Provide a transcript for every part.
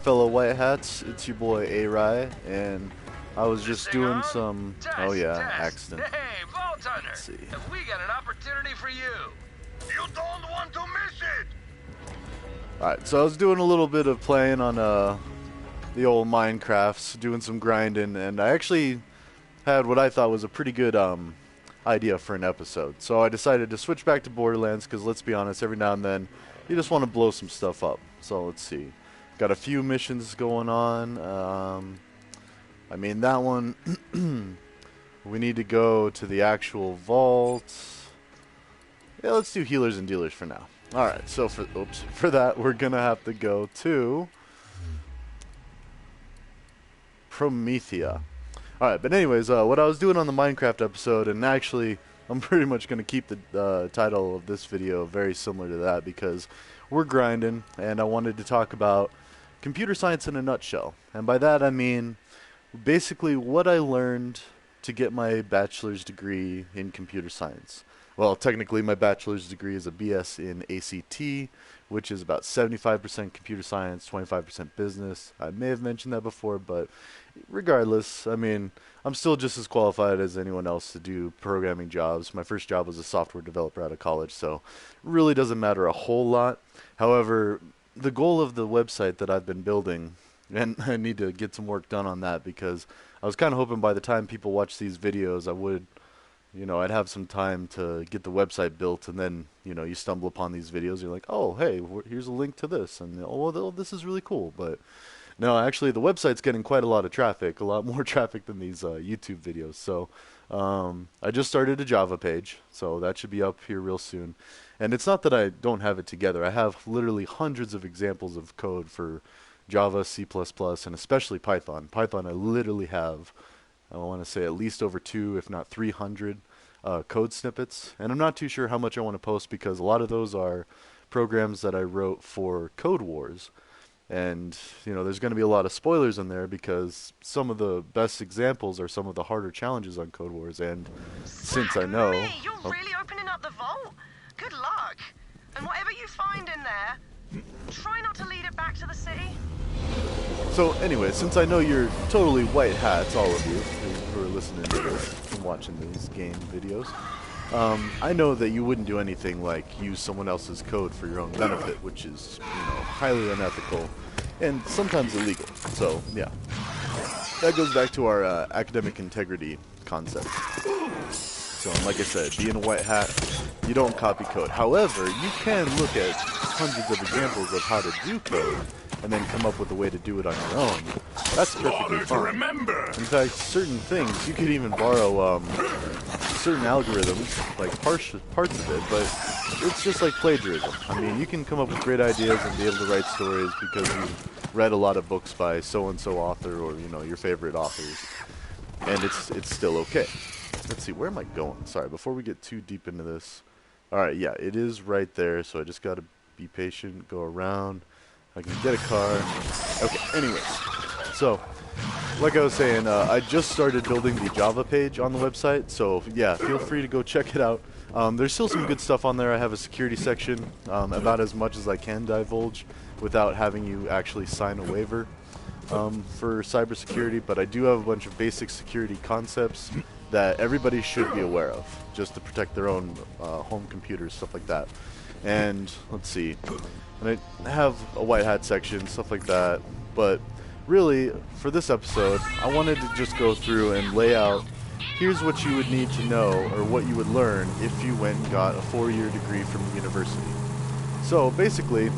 Fellow white hats, it's your boy A-Rye, and I was just doing some, oh yeah, accident. Hey, Vault Hunter, Let's see. have we got an opportunity for you? You don't want to miss it! Alright, so I was doing a little bit of playing on the old Minecrafts, doing some grinding, and I actually had what I thought was a pretty good idea for an episode. So I decided to switch back to Borderlands, because let's be honest, every now and then you just want to blow some stuff up. So let's see. Got a few missions going on. I mean, that one, we need to go to the actual vault. Yeah, let's do healers and dealers for now. Alright, so for that, we're going to have to go to Promethea. Alright, but anyways, what I was doing on the Minecraft episode, and actually, I'm pretty much going to keep the title of this video very similar to that, because we're grinding, and I wanted to talk about computer science in a nutshell. And by that I mean basically what I learned to get my bachelor's degree in computer science. Well, technically my bachelor's degree is a BS in ACT, which is about 75% computer science, 25% business. I may have mentioned that before, but regardless, I mean, I'm still just as qualified as anyone else to do programming jobs. My first job was a software developer out of college, so it really doesn't matter a whole lot. However, the goal of the website that I've been building, and I need to get some work done on that, because I was kind of hoping by the time people watch these videos, I would, I'd have some time to get the website built, and then, you stumble upon these videos, you're like, oh, hey, here's a link to this, and oh, well, this is really cool. But no, actually, the website's getting quite a lot of traffic, a lot more traffic than these YouTube videos. So I just started a Java page, so that should be up here real soon. And it's not that I don't have it together. I have literally hundreds of examples of code for Java, C++, and especially Python. Python, I literally have, I want to say, at least over 2, if not 300 code snippets. And I'm not too sure how much I want to post, because a lot of those are programs that I wrote for Code Wars. And, there's going to be a lot of spoilers in there, because some of the best examples are some of the harder challenges on Code Wars. And since I know... You're really opening up the vault? Good luck. And whatever you find in there, try not to lead it back to the city. So anyway, since I know you're totally white hats, all of you who are listening to this and watching these game videos, I know that you wouldn't do anything like use someone else's code for your own benefit, which is, highly unethical and sometimes illegal. So, yeah. That goes back to our academic integrity concept. So, like I said, being a white hat, you don't copy code. However, you can look at hundreds of examples of how to do code and then come up with a way to do it on your own. That's perfectly fine. In fact, certain things, you could even borrow certain algorithms, like parts of it, but it's just like plagiarism. I mean, you can come up with great ideas and be able to write stories because you've read a lot of books by so-and-so author, or, your favorite authors, and it's still okay. Let's see, where am I going? Sorry, before we get too deep into this. Alright, yeah, it is right there, so I just gotta be patient, go around. I can get a car. Okay, anyways. So, like I was saying, I just started building the Java page on the website, so yeah, feel free to go check it out. There's still some good stuff on there. I have a security section, about as much as I can divulge without having you actually sign a waiver for cybersecurity, but I do have a bunch of basic security concepts that everybody should be aware of, just to protect their own home computers, stuff like that. And let's see, and I have a white hat section, stuff like that. But really, for this episode, I wanted to just go through and lay out, here's what you would need to know, or what you would learn if you went and got a 4-year degree from the university. So basically,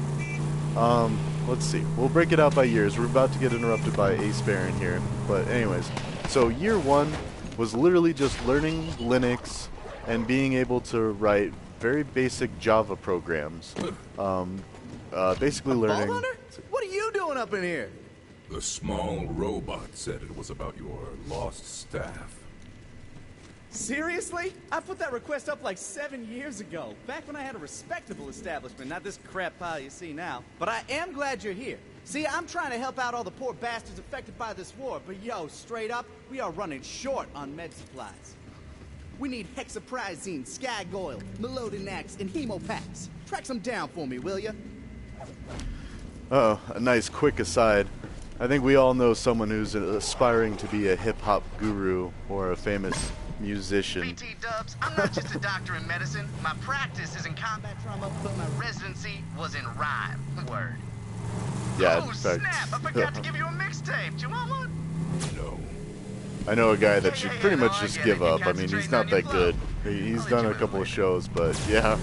let's see, we'll break it out by years. We're about to get interrupted by Ace Baron here, but anyways, so year 1 was literally just learning Linux and being able to write very basic Java programs. Basically learning... Vault Hunter? What are you doing up in here? The small robot said it was about your lost staff. Seriously? I put that request up like 7 years ago, back when I had a respectable establishment, not this crap pile you see now. But I am glad you're here. See, I'm trying to help out all the poor bastards affected by this war, but yo, straight up, we are running short on med supplies. We need hexaprizine, skag oil, melodinax, and hemopacks. Track some down for me, will ya? Oh, a nice quick aside. I think we all know someone who's aspiring to be a hip-hop guru or a famous musician. BT Dubs, I'm not just a doctor in medicine. My practice is in combat trauma, but my residency was in rhyme. Word. Yeah, Oh, in fact, snap! I forgot to give you a mixtape. Do you want one? No. I know a guy that should pretty much I just get give it. You're up. I mean, he's concentrating not on your that good. flow. He's I'll done let a you couple in of later. shows, but yeah,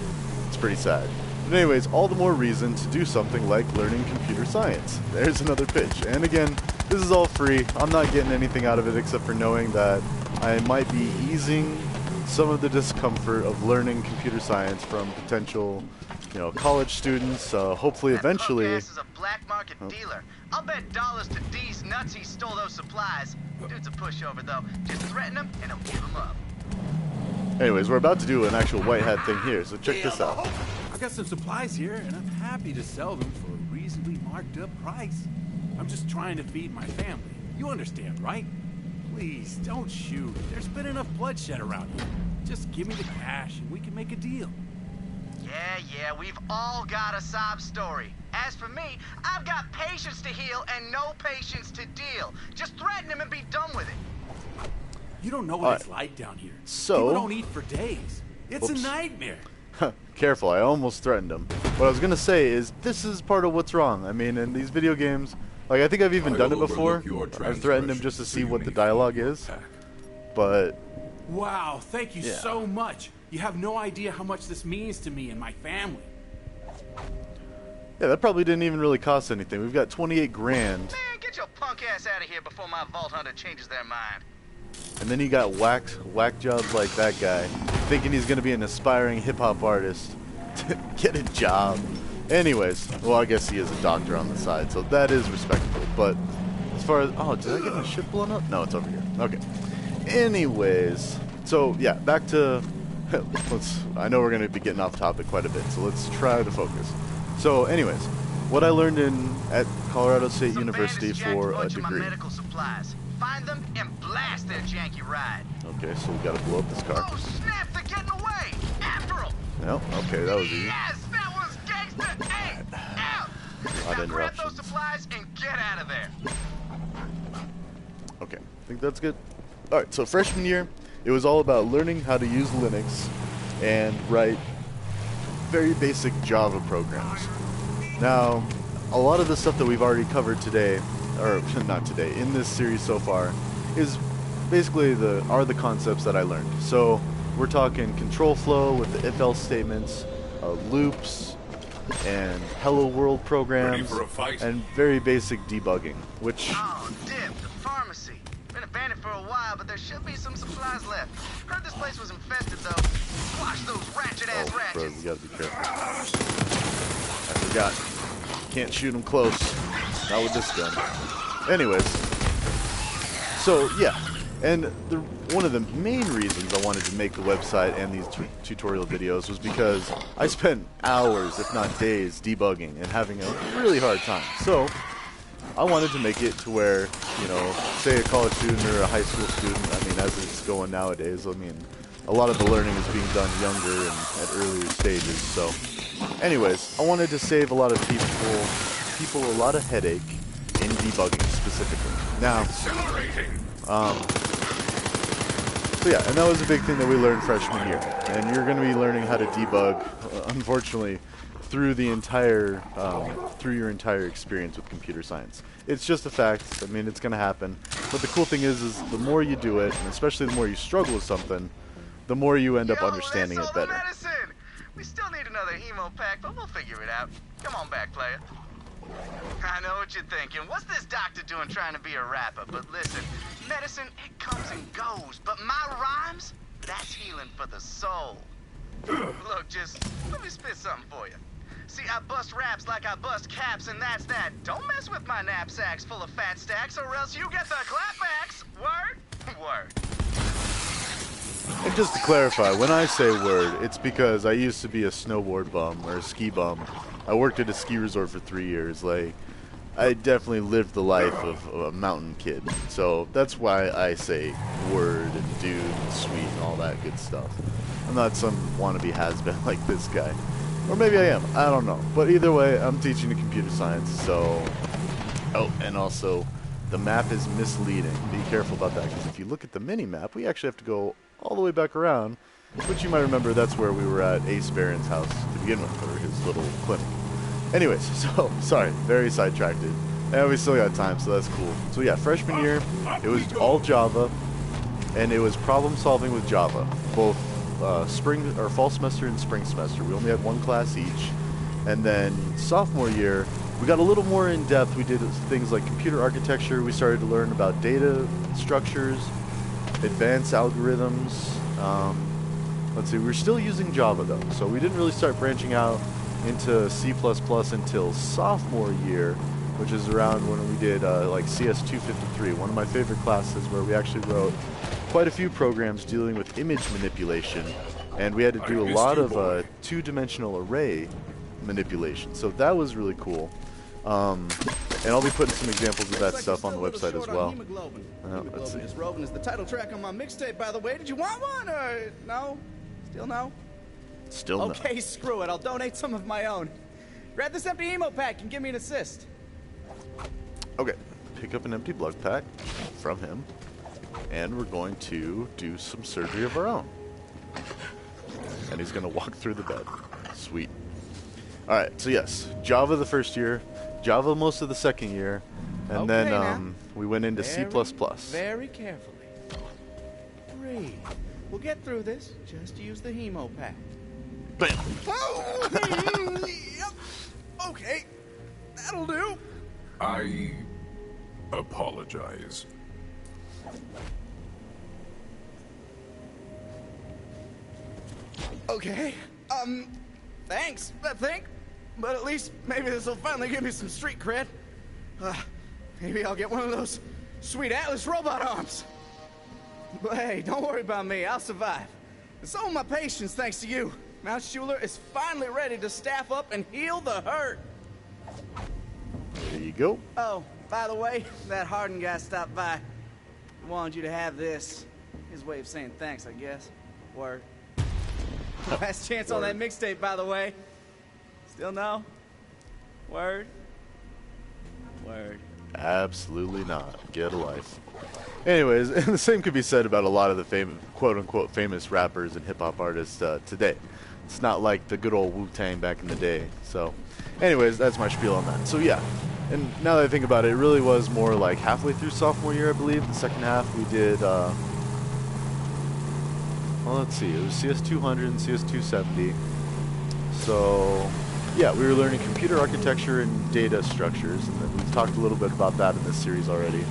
it's pretty sad. But anyways, all the more reason to do something like learning computer science. There's another pitch. And again, this is all free. I'm not getting anything out of it except for knowing that I might be easing some of the discomfort of learning computer science from potential, college students. Hopefully, That eventually. punk ass is a black market dealer. I'll bet dollars to D's nuts he stole those supplies. Dude's a pushover, though. Just threaten him, and he'll give him up. Anyways, we're about to do an actual white hat thing here, so check this out. I got some supplies here, and I'm happy to sell them for a reasonably marked up price. I'm just trying to feed my family. You understand, right? Please, don't shoot. There's been enough bloodshed around here. Just give me the cash, and we can make a deal. Yeah, we've all got a sob story. As for me, I've got patience to heal and no patience to deal. Just threaten him and be done with it. You don't know what it's like down here. So- People don't eat for days. It's Oops. a nightmare. Careful, I almost threatened him. What I was going to say is, this is part of what's wrong. I mean, in these video games, like, I think I've even done it before. I've threatened him just to see what the dialogue is. But, Wow, thank you Yeah. so much. You have no idea how much this means to me and my family. yeah, that probably didn't even really cost anything. We've got 28 grand, Man, get your punk ass out of here before my Vault Hunter changes their mind. and then you got whack jobs like that guy, thinking he's going to be an aspiring hip-hop artist. Get a job. Anyways, well, I guess he is a doctor on the side, so that is respectable. But as far as... Oh, did I get my ship blown up? No, it's over here. Okay. Anyways, so, yeah, back to... I know we're going to be getting off topic quite a bit, so let's try to focus. So, anyways, what I learned at Colorado State Some University bandits jacked for a bunch of my degree. medical supplies. Find them and blast their janky ride. Okay, so we got to blow up this car. Oh, snap! They're getting away! After them! No, okay, that was easy. Yes, that was gangster! Hey, out! Lot Now of grab those interruptions. supplies and get out of there. Okay, I think that's good. Alright, so freshman year, it was all about learning how to use Linux and write very basic Java programs. Now, a lot of the stuff that we've already covered today, or not today, in this series so far, is basically the concepts that I learned. So we're talking control flow with the if-else statements, loops, and hello world programs, Ready for a fight? and very basic debugging, which Oh, Dip, the pharmacy. Been abandoned for a while, but there should be some supplies left. Heard this place was infested, though. Squash those ratchet-ass oh, bro, ratchets. we gotta be careful. I forgot. Can't shoot him close. Not with this gun. Anyways, so yeah, and one of the main reasons I wanted to make the website and these tutorial videos was because I spent hours, if not days, debugging and having a really hard time. So I wanted to make it to where, say a college student or a high school student, I mean, as it's going nowadays, I mean, a lot of the learning is being done younger and at earlier stages. So anyways, I wanted to save a lot of people a lot of headache in debugging specifically. Now, Accelerating. so yeah, and that was a big thing that we learned freshman year. And you're going to be learning how to debug, unfortunately, through your entire experience with computer science. It's just a fact. I mean, it's going to happen. But the cool thing is the more you do it, and especially the more you struggle with something, the more you end up understanding that's it all the better. medicine. We still need another hemo pack, but we'll figure it out. Come on back, player. I know what you're thinking. What's this doctor doing trying to be a rapper? But listen, medicine, it comes and goes. But my rhymes, that's healing for the soul. Look, just let me spit something for you. See, I bust raps like I bust caps, and that's that. Don't mess with my knapsacks full of fat stacks, or else you get the clapbacks. Word? Word. And just to clarify, when I say word, it's because I used to be a snowboard bum or a ski bum. I worked at a ski resort for 3 years. Like, I definitely lived the life of a mountain kid. So that's why I say word and dude and sweet and all that good stuff. I'm not some wannabe has-been like this guy. Or maybe I am. I don't know. But either way, I'm teaching the computer science, so... Oh, and also, the map is misleading. Be careful about that, because if you look at the mini-map, we actually have to go all the way back around, which you might remember that's where we were at Ace Barron's house to begin with, or his little clinic. Anyways, so, sorry, very sidetracked. And we still got time, so that's cool. So yeah, freshman year, it was all Java, and it was problem solving with Java, both spring or fall semester and spring semester. We only had one class each. And then sophomore year, we got a little more in depth. We did things like computer architecture. We started to learn about data structures, advanced algorithms. Let's see, we were still using Java though, so we didn't really start branching out into C++ until sophomore year, which is around when we did like CS 253, one of my favorite classes, where we actually wrote quite a few programs dealing with image manipulation, and we had to do a lot of two-dimensional array manipulation. So that was really cool. And I'll be putting some examples of that stuff on the website as well. Let's see. Is Roving is the title track on my mixtape, by the way. Did you want one or no? Still no? Still no. Okay, screw it. I'll donate some of my own. Grab this empty emo pack and give me an assist. Okay, pick up an empty blood pack from him, and we're going to do some surgery of our own. And he's going to walk through the bed. Sweet. Alright, so yes, Java the first year, Java most of the second year, and then we went into C++. Very carefully. Breathe. We'll get through this. Just use the hemo pack. Bam! Oh, yep. Okay, that'll do. I apologize. Okay, thanks, I think. But at least maybe this will finally give me some street cred. Maybe I'll get one of those sweet Atlas robot arms. But hey, don't worry about me, I'll survive. And so are my patients, thanks to you. Mount Schuler is finally ready to staff up and heal the hurt. There you go. Oh, by the way, that Harden guy stopped by. He wanted you to have this. His way of saying thanks, I guess. Word. Last chance on that mixtape, by the way. Still no? Word? Word. Absolutely not. Get a life. Anyways, and the same could be said about a lot of the famous, quote-unquote famous rappers and hip-hop artists today. It's not like the good old Wu-Tang back in the day. So, anyways, that's my spiel on that. So yeah, and now that I think about it, it really was more like halfway through sophomore year, I believe. The second half we did, well, let's see, it was CS 200 and CS 270. So, yeah, we were learning computer architecture and data structures, and we've talked a little bit about that in this series already.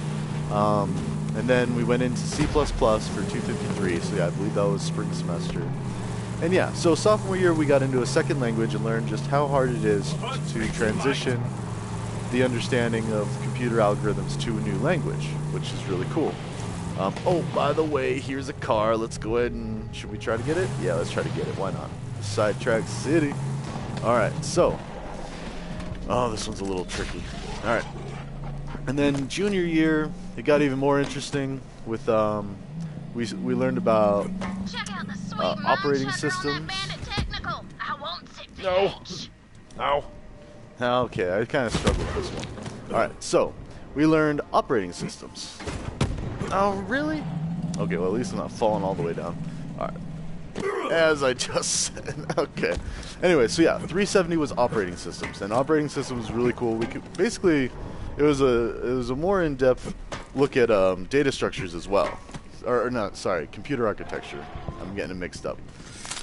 And then we went into C++ for 253, so yeah, I believe that was spring semester. And yeah, so sophomore year we got into a second language and learned just how hard it is to transition the understanding of computer algorithms to a new language, which is really cool. Oh, by the way, here's a car. Let's go ahead and... Should we try to get it? Yeah, let's try to get it. Why not? Sidetrack City. Alright, so... Oh, this one's a little tricky. Alright. And then junior year, it got even more interesting with... We learned about operating systems. No. Ow. Okay, I kind of struggled with this one. Alright, so we learned operating systems. Oh, really? Okay, well, at least I'm not falling all the way down. Alright. As I just said. Okay. Anyway, so yeah, 370 was operating systems, and operating systems was really cool. We could basically, it was a more in-depth look at data structures as well. Or not, sorry, computer architecture. I'm getting it mixed up.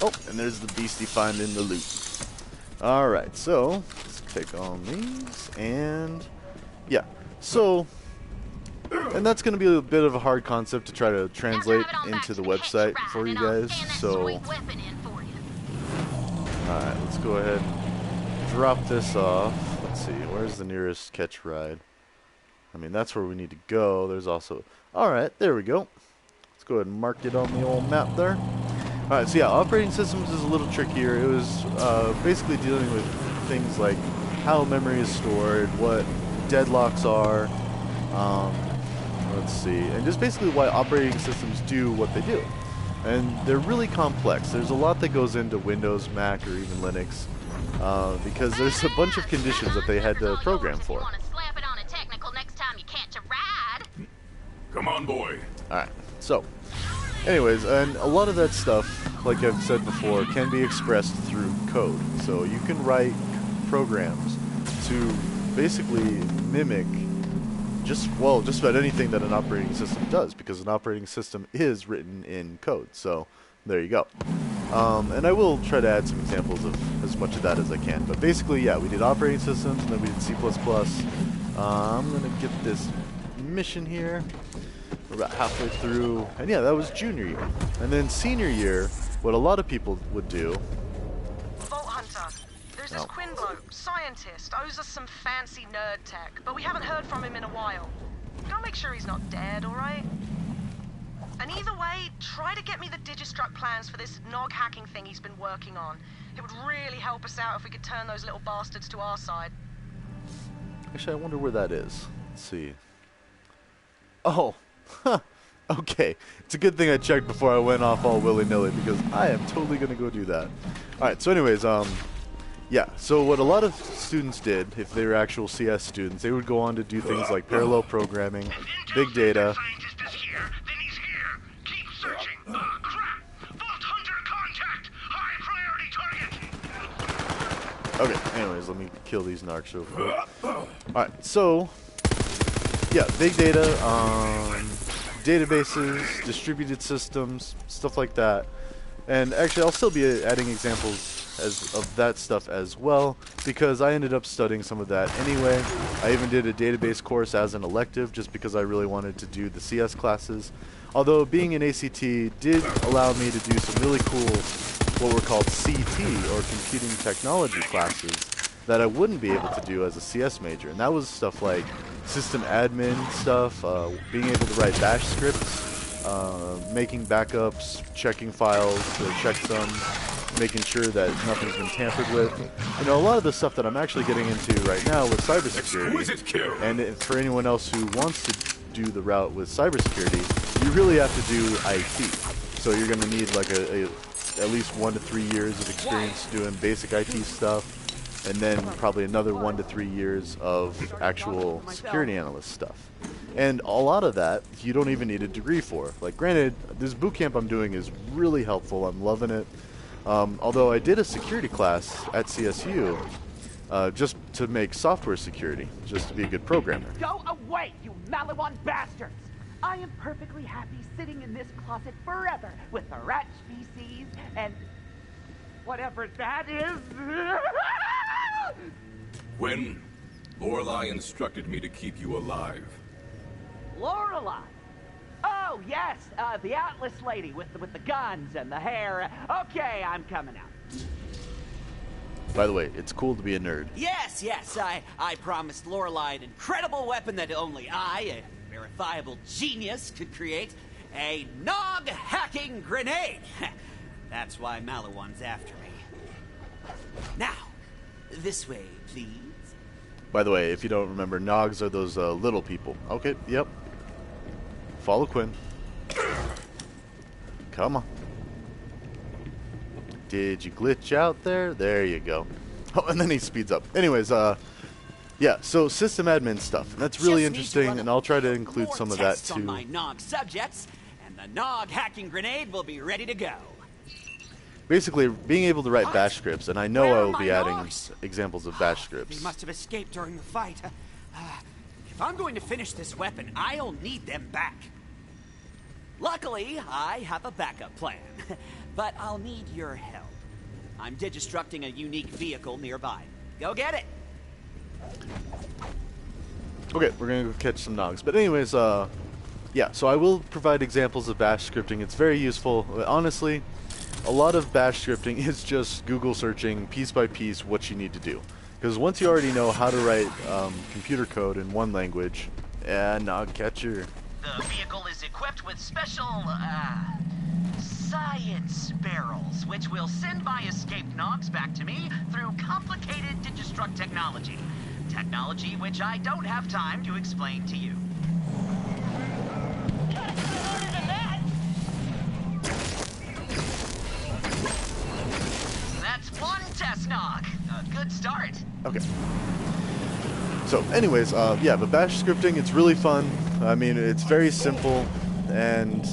Oh, and there's the beastie finding the loot. Alright, so let's take on these, and yeah, so, and that's going to be a bit of a hard concept to try to translate into the website for you guys, so, alright, let's go ahead and drop this off. Let's see, where's the nearest catch ride? I mean, that's where we need to go. There's also, alright, there we go. Let's go ahead and mark it on the old map there. Alright, so yeah, operating systems is a little trickier. It was basically dealing with things like how memory is stored, what deadlocks are, let's see, and just basically why operating systems do what they do. And they're really complex. There's a lot that goes into Windows, Mac, or even Linux. because there's a bunch of conditions that they had to program for. Come on, boy. Alright, so, anyways, and a lot of that stuff, like I've said before, can be expressed through code. So you can write programs to basically mimic just about anything that an operating system does, because an operating system is written in code. So there you go. And I will try to add some examples of as much of that as I can. But basically, yeah, we did operating systems, and then we did C++. I'm going to get this mission here. We're about halfway through. And yeah, that was junior year. And then senior year, what a lot of people would do... Vault Hunter. There's this Quinn bloke, scientist, owes us some fancy nerd tech, but we haven't heard from him in a while. Gotta make sure he's not dead, alright? And either way, try to get me the Digistruct plans for this Nog hacking thing he's been working on. It would really help us out if we could turn those little bastards to our side. Actually, I wonder where that is. Let's see. Oh, huh. Okay. It's a good thing I checked before I went off all willy-nilly, because I am totally going to go do that. Alright, so anyways, yeah, so what a lot of students did, if they were actual CS students, they would go on to do things like parallel programming, big data. Scientist is here, then he's here. Keep searching. Oh, crap. Vault Hunter contact. High priority target. Okay, anyways, let me kill these narcs real quick. Alright, so, yeah, big data, databases, distributed systems, stuff like that. And actually, I'll still be adding examples of that stuff as well, because I ended up studying some of that anyway. I even did a database course as an elective, just because I really wanted to do the CS classes. Although being an ACT did allow me to do some really cool, what were called CT, or computing technology classes, that I wouldn't be able to do as a CS major. And that was stuff like system admin stuff, being able to write bash scripts, making backups, checking files, checksums, making sure that nothing's been tampered with. You know, a lot of the stuff that I'm actually getting into right now with cybersecurity, and for anyone else who wants to do the route with cybersecurity, you really have to do IT. So you're going to need like at least 1 to 3 years of experience doing basic IT stuff, and then probably another 1 to 3 years of actual security analyst stuff. And a lot of that you don't even need a degree for. Like, granted, this boot camp I'm doing is really helpful. I'm loving it. Although I did a security class at CSU just to make software security, just to be a good programmer. Go away, you Malawan bastards! I am perfectly happy sitting in this closet forever with the rat species and whatever that is. When Lorelei instructed me to keep you alive. Lorelei. Oh yes, the Atlas lady with the guns and the hair. Okay, I'm coming out. By the way, it's cool to be a nerd. Yes, I promised Lorelei an incredible weapon that only I, a verifiable genius, could create. A Nog hacking grenade. That's why Malawan's after me. Now, this way, please. By the way, if you don't remember, Nogs are those little people. Okay, yep. Follow Quinn. Come on. Did you glitch out there? There you go. Oh, and then he speeds up. Anyways, yeah, so system admin stuff. And that's really interesting, and I'll try to include some of that too. On my Nog subjects, and the Nog hacking grenade will be ready to go. Basically, being able to write bash scripts, and I know I will be adding examples of bash scripts. They must have escaped during the fight. If I'm going to finish this weapon, I'll need them back. Luckily, I have a backup plan, but I'll need your help. I'm digistructing a unique vehicle nearby. Go get it! Okay, we're gonna go catch some Nogs. But anyways, yeah, so I will provide examples of bash scripting. It's very useful. Honestly, a lot of bash scripting is just Google searching piece by piece what you need to do. Because once you already know how to write computer code in one language, Nog catcher. The vehicle is equipped with special, science barrels, which will send my escaped Nogs back to me through complicated Digistruct technology. Technology which I don't have time to explain to you. That's one test Nog. Okay. So, anyways, yeah, but bash scripting, it's really fun. I mean, it's very simple, and,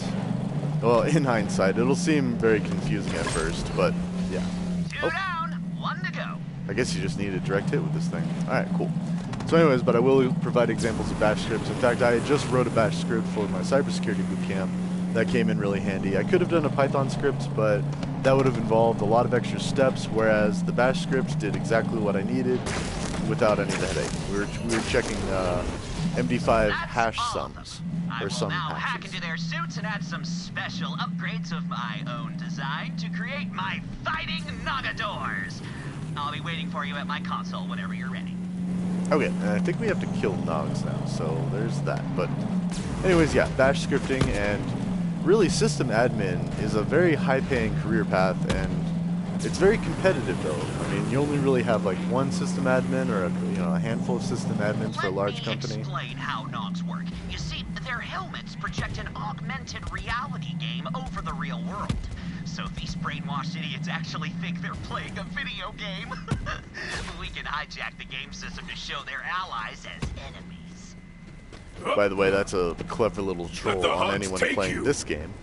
well, in hindsight, it'll seem very confusing at first, but, yeah. Two down, one to go. I guess you just need a direct hit with this thing. Alright, cool. So anyways, but I will provide examples of bash scripts. In fact, I just wrote a bash script for my cybersecurity bootcamp. That came in really handy. I could have done a Python script, but that would have involved a lot of extra steps, whereas the bash script did exactly what I needed without any of the headache. We were checking MD5 hash sums, or some I will now hack hashes. into their suits and add some special upgrades of my own design to create my fighting Nagadors. I'll be waiting for you at my console whenever you're ready. Okay, and I think we have to kill Nogs now, so there's that. But anyways, yeah, bash scripting and really system admin is a very high-paying career path, and it's very competitive though. I mean, you only really have like one system admin or a handful of system admins for a large company. Let me explain how Nogs work. You see, their helmets project an augmented reality game over the real world. So these brainwashed idiots actually think they're playing a video game. We can hijack the game system to show their allies as enemies. By the way, that's a clever little troll the on hunt anyone take playing you. this game.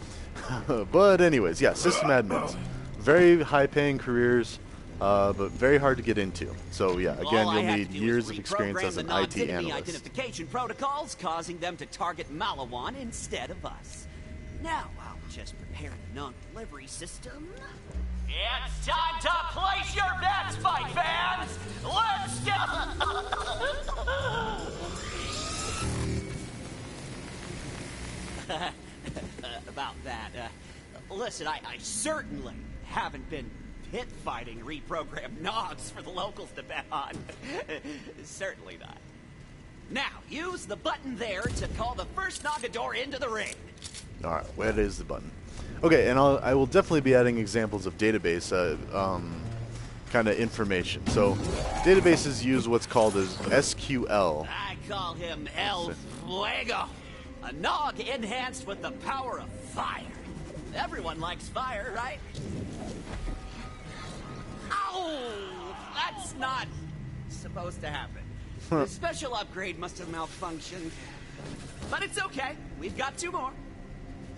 But anyways, yeah, system admins. Very high-paying careers, but very hard to get into. So yeah, again, All I you'll have need to do years is of experience reprogram as the an IT non-identity analyst. identification protocols, causing them to target Malawan instead of us. Now I'll just prepare the non-delivery system. It's time to place your bets, fight fans! Let's About that, listen, I certainly haven't been pit fighting reprogrammed Nogs for the locals to bet on. Certainly not. Now, use the button there to call the first Nagador into the ring. Alright, where is the button? Okay, and I will definitely be adding examples of database kind of information. So, databases use what's called as SQL. I call him El Fuego. A Nog enhanced with the power of fire. Everyone likes fire, right? Ow! That's not supposed to happen. The special upgrade must have malfunctioned. But it's okay. We've got two more.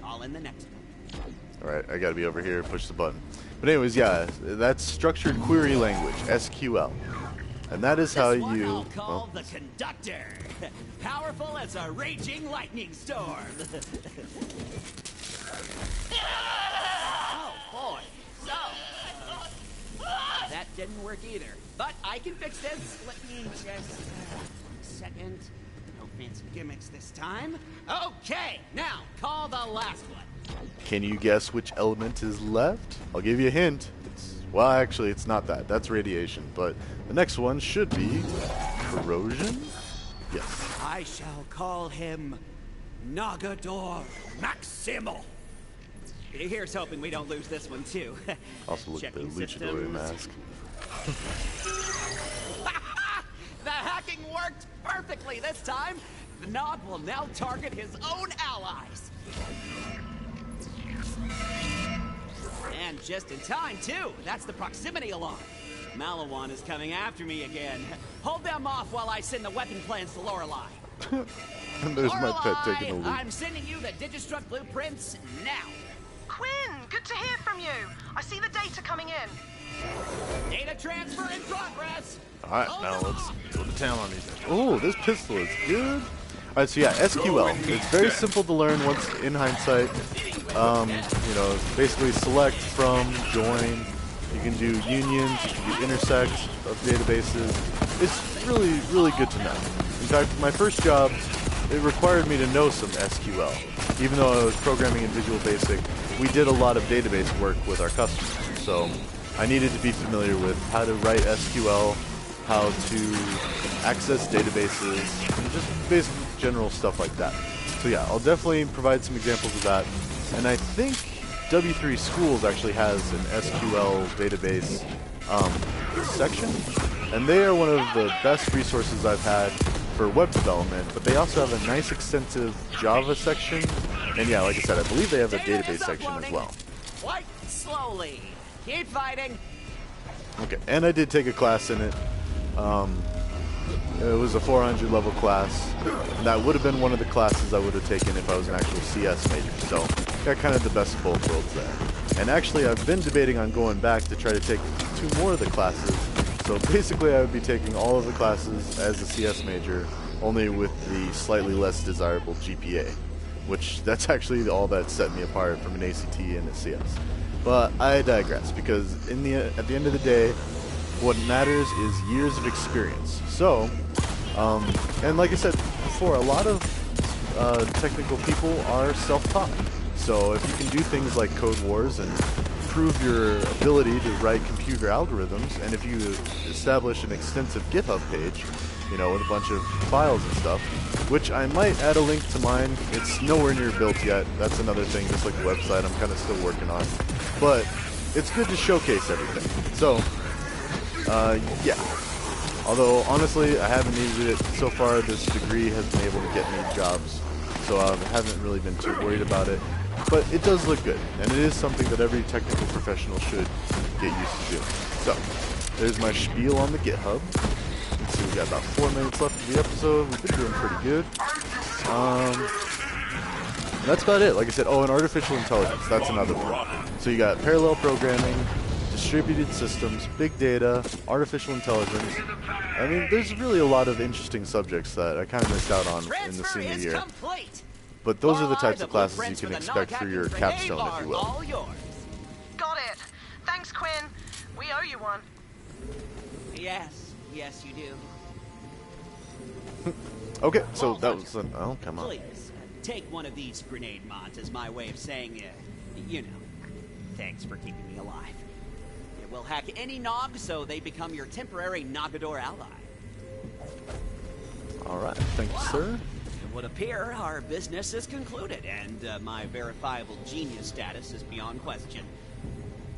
Call in the next one. Alright, I gotta be over here, push the button. But anyways, yeah, that's structured query language, SQL. And that is how This one you... I'll call the conductor. Powerful as a raging lightning storm. Oh boy. So that didn't work either. But I can fix this. Let me just 1 second. No fancy gimmicks this time. Okay, now call the last one. Can you guess which element is left? I'll give you a hint. Well, actually, it's not that. That's radiation. But the next one should be corrosion? Yes. I shall call him Nagador Maximo. Here's hoping we don't lose this one, too. Also look at the Checking luchador systems. mask. The hacking worked perfectly this time. The Nog will now target his own allies. And just in time, too. That's the proximity alarm. Malawan is coming after me again. Hold them off while I send the weapon plans to Lorelei. And there's my pet Lorelei, taking the lead. I'm sending you the Digistruct blueprints now. Quinn, good to hear from you. I see the data coming in. Data transfer in progress. Alright, now let's go to town on these guys. Oh, this pistol is good. Alright, so yeah, SQL. It's very simple to learn once in hindsight. You know, basically select, from, join. You can do unions, you can do intersect of databases. It's really, really good to know. In fact, my first job, it required me to know some SQL. Even though I was programming in Visual Basic, we did a lot of database work with our customers. So I needed to be familiar with how to write SQL, how to access databases, and just basic general stuff like that. So yeah, I'll definitely provide some examples of that. And I think W3 Schools actually has an SQL database section, and they are one of the best resources I've had for web development, but they also have a nice extensive Java section, and yeah, like I said, I believe they have a database section as well. Quite slowly. Keep fighting. Okay, and I did take a class in it. It was a 400 level class, and that would have been one of the classes I would have taken if I was an actual CS major, so got kind of the best of both worlds there. And actually, I've been debating on going back to try to take 2 more of the classes, so basically I would be taking all of the classes as a CS major, only with the slightly less desirable GPA, which that's actually all that set me apart from an ACT and a CS. But I digress, because at the end of the day, what matters is years of experience. So, and like I said before, a lot of technical people are self-taught. So if you can do things like code wars and prove your ability to write computer algorithms, and if you establish an extensive GitHub page, you know, with a bunch of files and stuff, which I might add a link to mine. It's nowhere near built yet. That's another thing, just like the website I'm kind of still working on. But it's good to showcase everything. So, yeah. Although, honestly, I haven't needed it so far. This degree has been able to get me jobs, so I haven't really been too worried about it. But it does look good, and it is something that every technical professional should get used to doing. So, there's my spiel on the GitHub. Let's see, we got about 4 minutes left of the episode. We've been doing pretty good. And that's about it. Like I said, oh, and artificial intelligence. That's another one. So you got parallel programming, distributed systems, big data, artificial intelligence. I mean, there's really a lot of interesting subjects that I kind of missed out on in the senior year. But those are the types of classes you can expect for your capstone, if you will. Got it. Thanks, Quinn. We owe you one. Yes, yes, you do. Okay, so that was an... Oh, come on. Please, take one of these grenade mods as my way of saying, you know, thanks for keeping me alive. It will hack any Nog so they become your temporary Nogador ally. Alright, thank you, sir. It would appear our business is concluded, and my verifiable genius status is beyond question.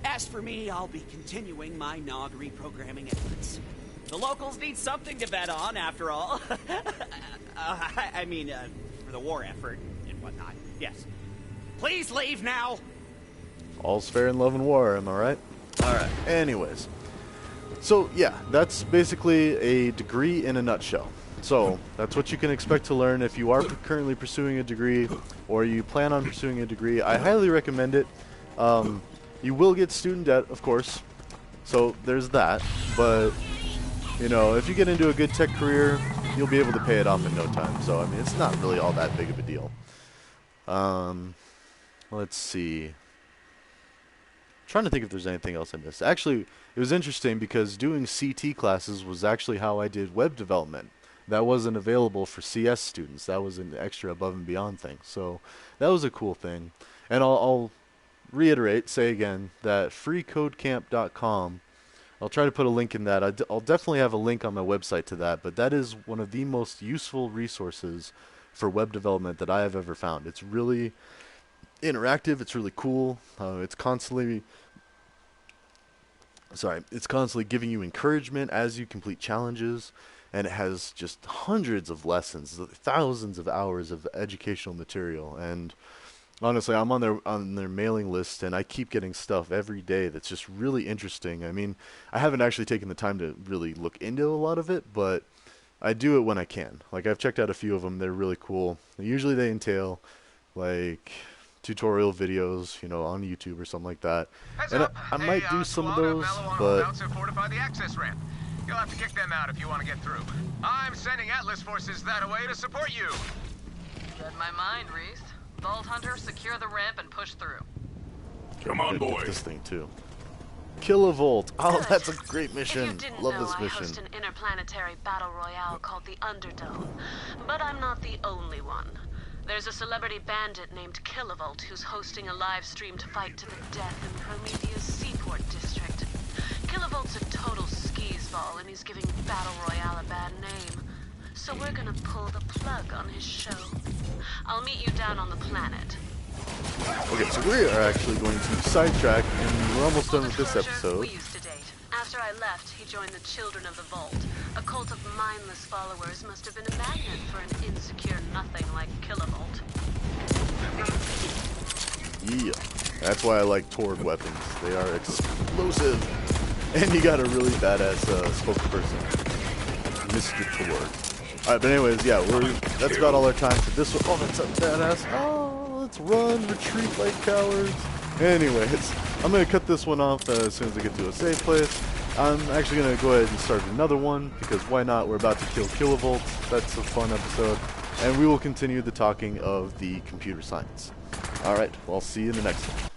As for me, I'll be continuing my Nog reprogramming efforts. The locals need something to bet on, after all. I mean, for the war effort and whatnot. Yes. Please leave now! All's fair in love and war, am I right? Alright, anyways. So, yeah, that's basically a degree in a nutshell. So, that's what you can expect to learn if you are currently pursuing a degree, or you plan on pursuing a degree. I highly recommend it. You will get student debt, of course, so there's that, but, you know, if you get into a good tech career, you'll be able to pay it off in no time, so, I mean, it's not really all that big of a deal. Let's see. I'm trying to think if there's anything else I missed. Actually, it was interesting because doing CT classes was actually how I did web development. That wasn't available for CS students. That was an extra above and beyond thing. So that was a cool thing. And I'll reiterate, say again, that freecodecamp.com, I'll try to put a link in that. I'll definitely have a link on my website to that, but that is one of the most useful resources for web development that I have ever found. It's really interactive, it's really cool, it's constantly giving you encouragement as you complete challenges, and it has just hundreds of lessons, thousands of hours of educational material, and honestly, I'm on their mailing list, and I keep getting stuff every day that's just really interesting. I mean, I haven't actually taken the time to really look into a lot of it, but I do it when I can. Like, I've checked out a few of them. They're really cool. Usually they entail, like, tutorial videos, you know, on YouTube or something like that. And I might do some of those, but... Fortify the access ramp. You'll have to kick them out if you want to get through. I'm sending Atlas forces that way to support you. Read my mind, Reese. Vault Hunter, secure the ramp and push through. Come on, boys. This thing too. Killavolt. Oh, that's a great mission. If you didn't Love know, this mission. I host an interplanetary battle royale called the Underdome, but I'm not the only one. There's a celebrity bandit named Killavolt who's hosting a live streamed fight to the death in Promethea's Seaport District. Killavolt's a total skis-ball, and he's giving Battle Royale a bad name. So we're gonna pull the plug on his show. I'll meet you down on the planet. Okay, so we are actually going to sidetrack, and we're almost done with this episode. We used to date. After I left, he joined the Children of the Vault. A cult of mindless followers must have been a magnet for an insecure nothing like Killavolt. Yeah, that's why I like Torg weapons. They are explosive, and you got a really badass spokesperson. Mr. Toward. Alright, but anyways, yeah, that's about all our time for this one. Oh, that's a badass. Oh, let's run, retreat like cowards. Anyways, I'm going to cut this one off as soon as I get to a safe place. I'm actually going to go ahead and start another one, because why not? We're about to kill Killavolt. That's a fun episode. And we will continue the talking of the computer science. Alright, well, I'll see you in the next one.